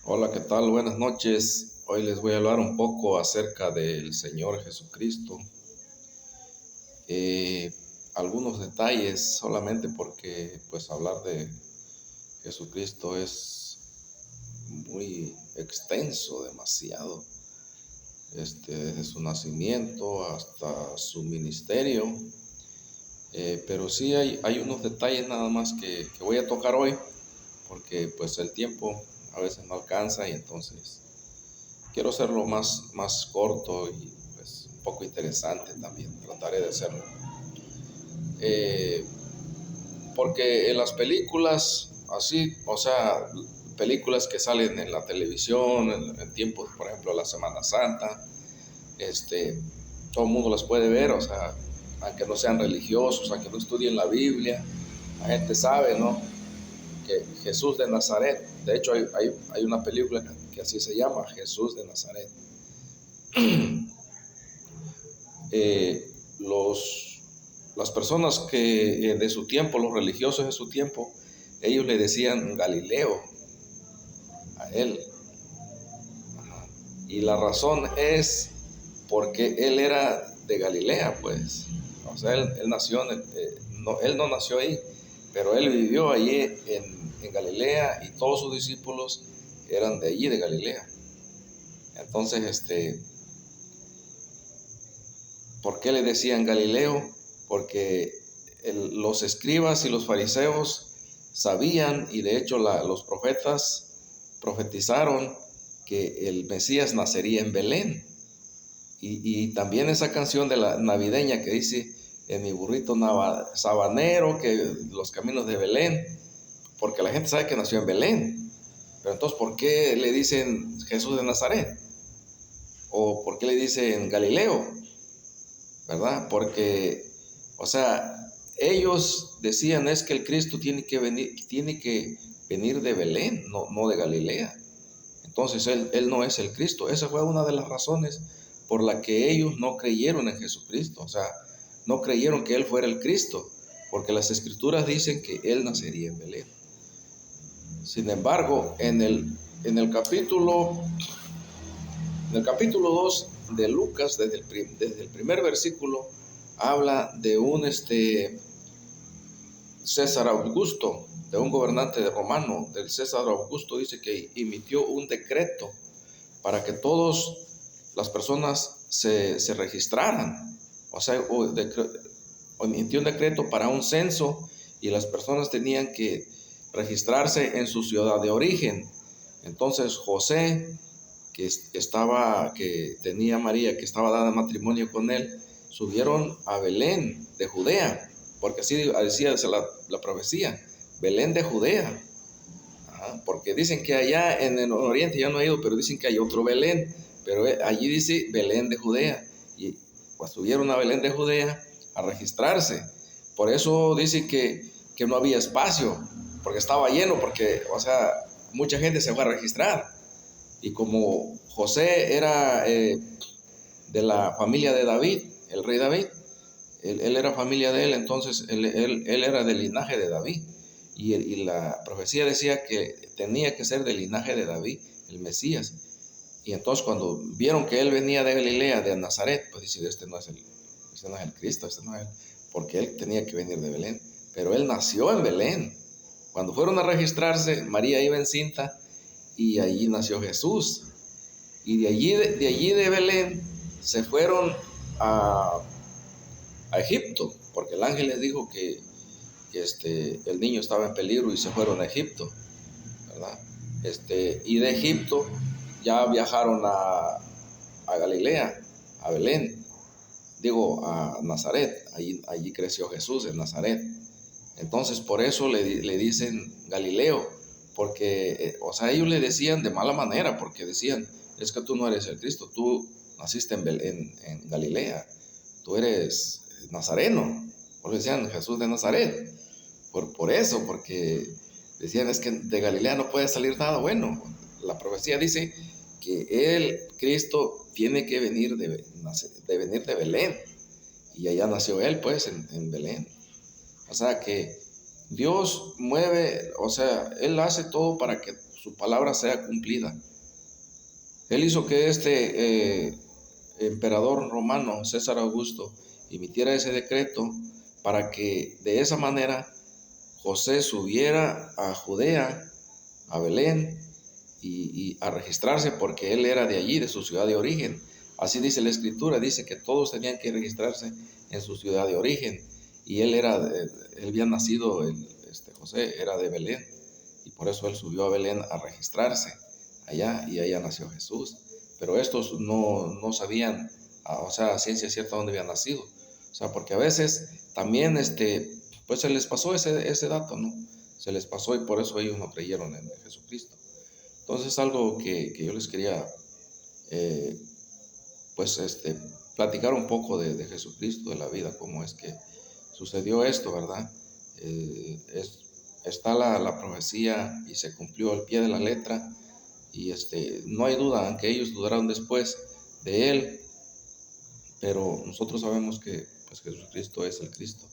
Hola, ¿qué tal? Buenas noches. Hoy les voy a hablar un poco acerca del Señor Jesucristo. Eh, Algunos detalles solamente porque pues hablar de Jesucristo es muy extenso, demasiado. Desde su nacimiento hasta su ministerio. Pero sí hay unos detalles nada más que voy a tocar hoy porque pues el tiempo a veces no alcanza y entonces quiero hacerlo más corto y pues un poco interesante también, trataré de hacerlo. Eh, Porque en las películas, así, o sea, películas que salen en la televisión, en tiempos, por ejemplo, la Semana Santa, este, todo el mundo las puede ver, o sea, aunque no sean religiosos, aunque no estudien la Biblia, la gente sabe, ¿no? Que Jesús de Nazaret, de hecho hay una película que así se llama, Jesús de Nazaret. eh, las personas que de su tiempo, los religiosos de su tiempo, ellos le decían Galileo a él. Ajá. Y la razón es porque él era de Galilea, pues. O sea, él nació, él no nació ahí, pero él vivió allí en Galilea y todos sus discípulos eran de allí, de Galilea. Entonces, ¿por qué le decían Galileo? Porque los escribas y los fariseos sabían, y de hecho los profetas profetizaron que el Mesías nacería en Belén. Y también esa canción de la navideña que dice, en mi burrito sabanero, que los caminos de Belén, porque la gente sabe que nació en Belén. Pero entonces, ¿por qué le dicen Jesús de Nazaret? ¿O por qué le dicen Galileo? ¿Verdad? Porque, o sea, ellos decían es que el Cristo tiene que venir de Belén, no de Galilea. Entonces él no es el Cristo. Esa fue una de las razones por la que ellos no creyeron en Jesucristo. O sea, no creyeron que él fuera el Cristo, porque las escrituras dicen que él nacería en Belén. Sin embargo, en el capítulo en el capítulo 2 de Lucas, desde el primer versículo, habla de un César Augusto, de un gobernante romano, del César Augusto, dice que emitió un decreto para que todas las personas se registraran. O sea, emitió un decreto para un censo y las personas tenían que registrarse en su ciudad de origen. Entonces José, que tenía a María, que estaba dada matrimonio con él, subieron a Belén de Judea, porque así decía la profecía, Belén de Judea. Ajá, porque dicen que allá en el oriente, ya no he ido, pero dicen que hay otro Belén, pero allí dice Belén de Judea, y pues subieron a Belén de Judea a registrarse. Por eso dice que no había espacio, porque estaba lleno, porque, o sea, mucha gente se fue a registrar. Y como José era de la familia de David, el rey David, él era familia de él, entonces él era del linaje de David. Y la profecía decía que tenía que ser del linaje de David, el Mesías. Y entonces cuando vieron que él venía de Galilea, de Nazaret, pues dice, este no es el Cristo, este no es él, porque él tenía que venir de Belén. Pero él nació en Belén. Cuando fueron a registrarse, María iba encinta y allí nació Jesús. Y de allí de Belén se fueron a, a Egipto, porque el ángel les dijo que el niño estaba en peligro y se fueron a Egipto, ¿verdad? Y de Egipto ya viajaron a Galilea, a Belén, digo, a Nazaret. Allí creció Jesús, en Nazaret. Entonces por eso le dicen Galileo, porque, o sea, ellos le decían de mala manera, porque decían, es que tú no eres el Cristo, tú naciste en Galilea, tú eres nazareno. Por eso decían Jesús de Nazaret, por eso, porque decían, es que de Galilea no puede salir nada bueno. La profecía dice que el Cristo tiene que venir venir de Belén, y allá nació él, pues, en Belén. O sea que Dios mueve, o sea, Él hace todo para que su palabra sea cumplida. Él hizo que este emperador romano, César Augusto, emitiera ese decreto para que de esa manera José subiera a Judea, a Belén, y a registrarse porque él era de allí, de su ciudad de origen. Así dice la Escritura, dice que todos tenían que registrarse en su ciudad de origen. Y él había nacido, José era de Belén, y por eso él subió a Belén a registrarse allá, y allá nació Jesús. Pero estos no sabían, o sea, a ciencia cierta dónde había nacido. O sea, porque a veces también, pues se les pasó ese dato, ¿no? Se les pasó, y por eso ellos no creyeron en Jesucristo. Entonces, algo que yo les quería, pues, platicar un poco de Jesucristo, de la vida, cómo es que sucedió esto, ¿verdad? Está la profecía y se cumplió al pie de la letra, y no hay duda, aunque ellos dudaron después de él, pero nosotros sabemos que pues, Jesucristo es el Cristo.